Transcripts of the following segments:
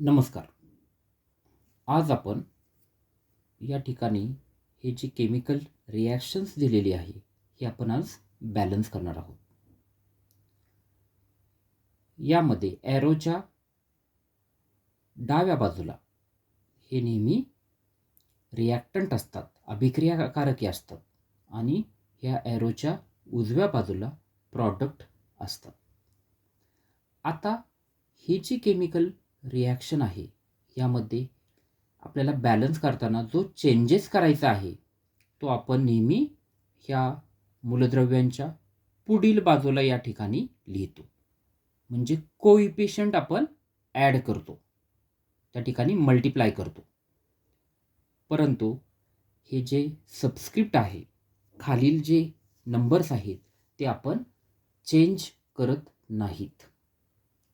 नमस्कार. आज आपण या ठिकाणी हे जी केमिकल रिॲक्शन्स दिलेली आहे, ही आपण आज बॅलन्स करणार आहोत. यामध्ये ॲरोच्या डाव्या बाजूला हे नेहमी रिॲक्टंट असतात, अभिक्रियाकारके असतात आणि ह्या ॲरोच्या उजव्या बाजूला प्रॉडक्ट असतात. आता ही जी केमिकल रिॲक्शन आहे, यामध्ये आपल्याला बॅलन्स करताना जो चेंजेस करायचा आहे तो आपण नेहमी ह्या मूलद्रव्यांच्या पुढील बाजूला या ठिकाणी लिहितो. म्हणजे कोइफिशियंट आपण ॲड करतो, त्या ठिकाणी मल्टिप्लाय करतो. परंतु हे जे सबस्क्रिप्ट आहे, खालील जे नंबर्स आहेत ते आपण चेंज करत नाहीत.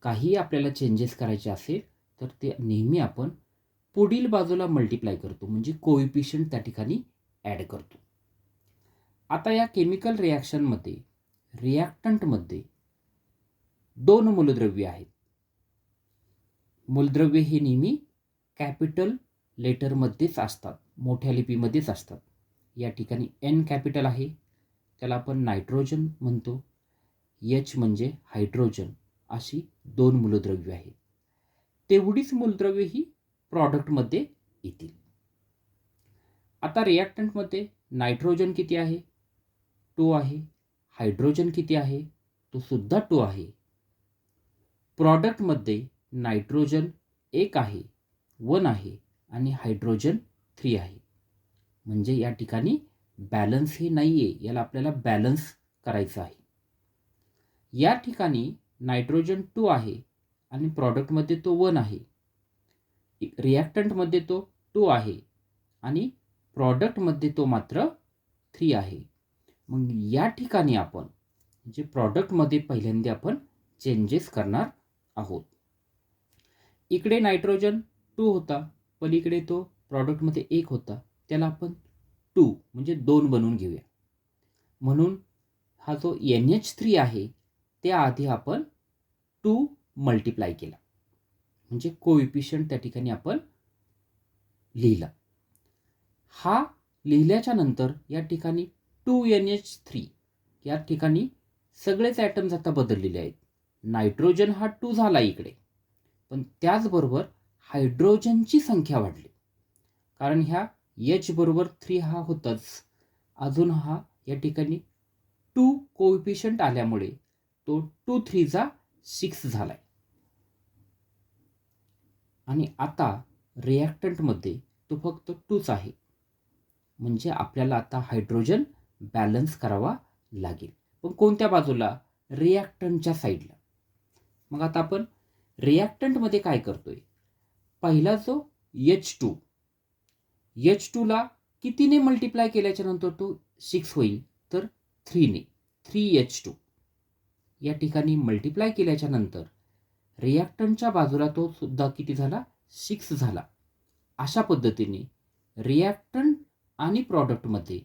काही आपल्याला चेंजेस करायचे असेल तर ते नेहमी आपण पुढील बाजूला मल्टिप्लाय करतो, म्हणजे कोइफिशियंट त्या ठिकाणी ॲड करतो. आता या केमिकल रिॲक्शनमध्ये रिॲक्टंटमध्ये दोन मूलद्रव्ये आहेत. मूलद्रव्ये हे नेहमी कॅपिटल लेटरमध्येच असतात, मोठ्या लिपीमध्येच असतात. या ठिकाणी एन कॅपिटल आहे, त्याला आपण नायट्रोजन म्हणतो. एच म्हणजे हायड्रोजन. अशी दोन मूलद्रव्ये आहेत. तेवढीच मूलद्रव्ये ही प्रॉडक्टमध्ये येतील. आता रिॲक्टंटमध्ये नायट्रोजन किती आहे? 2 आहे. हायड्रोजन किती आहे? तो सुद्धा 2 आहे. प्रॉडक्टमध्ये नायट्रोजन 1 आहे, 1 आहे आणि हायड्रोजन 3 आहे. म्हणजे या ठिकाणी बॅलन्स हे नाही आहे, याला आपल्याला बॅलन्स करायचं आहे. या ठिकाणी नायट्रोजन 2 आहे आणि प्रॉडक्टमध्ये तो 1 आहे. रिॲक्टंटमध्ये तो 2 आहे आणि प्रॉडक्टमध्ये तो मात्र 3 आहे. मग या ठिकाणी आपण जे प्रॉडक्टमध्ये पहिल्यांदा आपण चेंजेस करणार आहोत. इकडे नायट्रोजन 2 होता, पलीकडे तो प्रॉडक्टमध्ये 1 होता, त्याला आपण 2 म्हणजे 2 बनवून घेऊया. म्हणून हा जो NH3 आहे त्याआधी आपण 2 मल्टिप्लाय केला, म्हणजे कोइफिशियंट त्या ठिकाणी आपण लिहिला. हा लिहिल्याच्या नंतर या ठिकाणी 2NH3 या ठिकाणी सगळेच ॲटम्स आता बदललेले आहेत. नायट्रोजन हा 2 झाला इकडे, पण त्याचबरोबर हायड्रोजनची संख्या वाढली, कारण ह्या H बरोबर 3 हा होताच, अजून हा या ठिकाणी 2 कोइफिशियंट आल्यामुळे तो 2 3 6 झालाय. आणि आता रिॲक्टंटमध्ये तो फक्त 2च आहे, म्हणजे आपल्याला आता हायड्रोजन बॅलन्स करावा लागेल. पण कोणत्या बाजूला? रिॲक्टंटच्या साईडला. मग आता आपण रिॲक्टंटमध्ये काय करतोय? पहिला जो H2 ला कितीने मल्टिप्लाय केल्याच्या नंतर तो 6 होईल? तर 3 ने. 3H2 या ठिकाणी मल्टिप्लाय केल्याच्या नंतर रिॲक्टंटच्या बाजूला तो सुद्धा किती झाला? 6 झाला. अशा पद्धतीने रिॲक्टंट आणि प्रॉडक्टमध्ये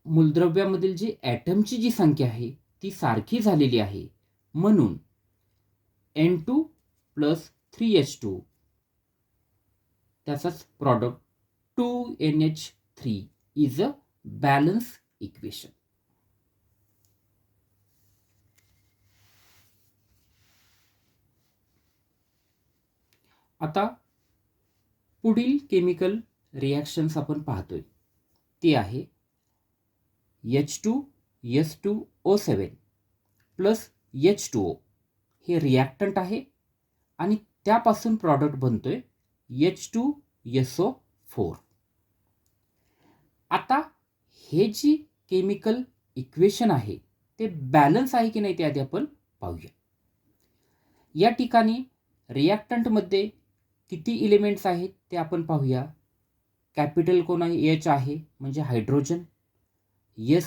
मूलद्रव्यामधील जी ॲटमची जी संख्या आहे ती सारखी झालेली आहे. म्हणून N2 प्लस 3H2 त्याचाच product 2NH3 is a balance equation. आता पुढील केमिकल रिॲक्शन्स आपण पाहतोय ती आहे H2S2O7 प्लस H2O. हे रिॲक्टंट आहे आणि त्यापासून प्रॉडक्ट बनतोय H2SO4. आता हे जी केमिकल इक्वेशन आहे ते बॅलन्स आहे की नाही ते आधी आपण पाहूया. या ठिकाणी रिॲक्टंटमध्ये किती एलिमेंट्स आहेत ते आपण पाहूया. कॅपिटल कोण आहे? H आहे, म्हणजे हायड्रोजन. S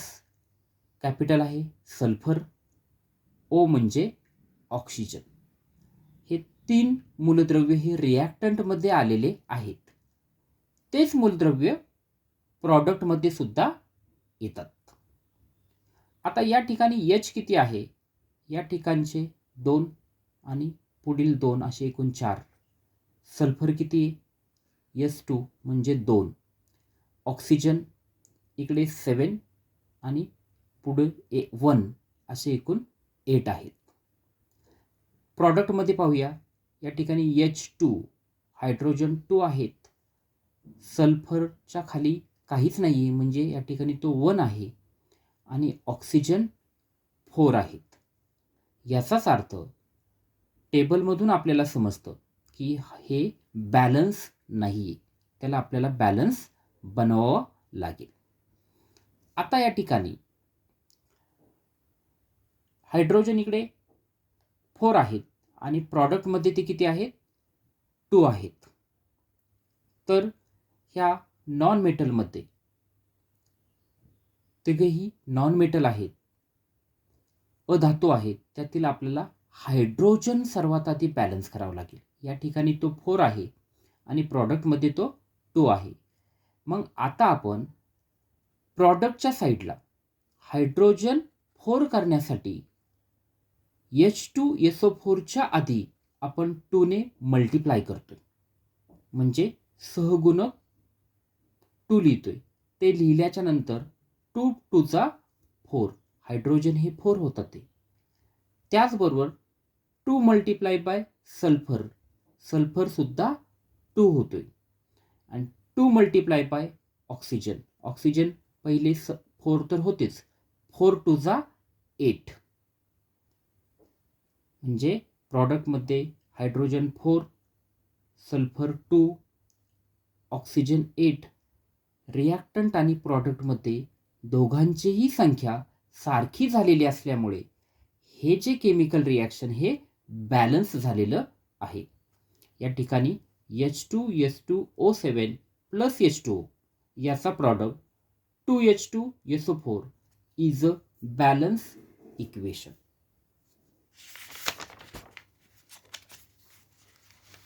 कॅपिटल आहे, सल्फर. O म्हणजे ऑक्सिजन. हे 3 मूलद्रव्य हे रिॲक्टंटमध्ये आलेले आहेत. तेच मूलद्रव्य प्रॉडक्टमध्ये सुद्धा येतात. आता या ठिकाणी H किती आहे? या ठिकाणचे 2 आणि पुढील 2 असे एकूण 4. सल्फर किती? S2 म्हणजे 2. ऑक्सिजन इकडे 7 आणि पुढे 1 असे एकूण 8 आहेत. प्रॉडक्टमध्ये पाहूया. या ठिकाणी H2 हायड्रोजन 2 आहेत. सल्फरच्या खाली काहीच नाही आहे, म्हणजे या ठिकाणी तो 1 आहे आणि ऑक्सिजन 4 आहेत. याचाच अर्थ टेबलमधून आपल्याला समजतं की हे बॅलन्स नाही आहे. त्याला आपल्याला बॅलन्स बनवावं लागेल. आता या ठिकाणी हायड्रोजन इकडे 4 आहेत आणि प्रॉडक्टमध्ये ते किती आहेत? 2 आहेत. तर ह्या नॉन मेटलमध्ये तिघेही नॉन मेटल आहेत, अधातू आहेत. त्यातील आपल्याला हायड्रोजन सर्वात आधी बॅलन्स करावं लागेल. या ठिकाणी तो 4 आहे आणि प्रॉडक्टमध्ये तो 2 आहे. मग आता आपण प्रॉडक्टच्या साईडला हायड्रोजन 4 करण्यासाठी H2SO4च्या आधी आपण 2 ने मल्टिप्लाय करतोय, म्हणजे सहगुणक 2 लिहितोय. ते लिहिल्याच्या नंतर 2 2 4, हायड्रोजन हे 4 होतं ते. त्याचबरोबर 2 मल्टिप्लाय बाय सल्फर, सल्फर सुद्धा 2 होतोय. आणि 2 मल्टिप्लाय बाय ऑक्सिजन, ऑक्सिजन पहिले 4 तर होतेच, 4 2 8. म्हणजे प्रॉडक्टमध्ये हायड्रोजन 4, सल्फर 2, ऑक्सिजन 8. रिॲक्टंट आणि प्रॉडक्टमध्ये दोघांचीही संख्या सारखी झालेली असल्यामुळे हे जे केमिकल रिॲक्शन हे बॅलन्स झालेलं आहे. या ठिकाणी H2S2O7 प्लस H2O याचा product 2H2SO4 is a balance equation.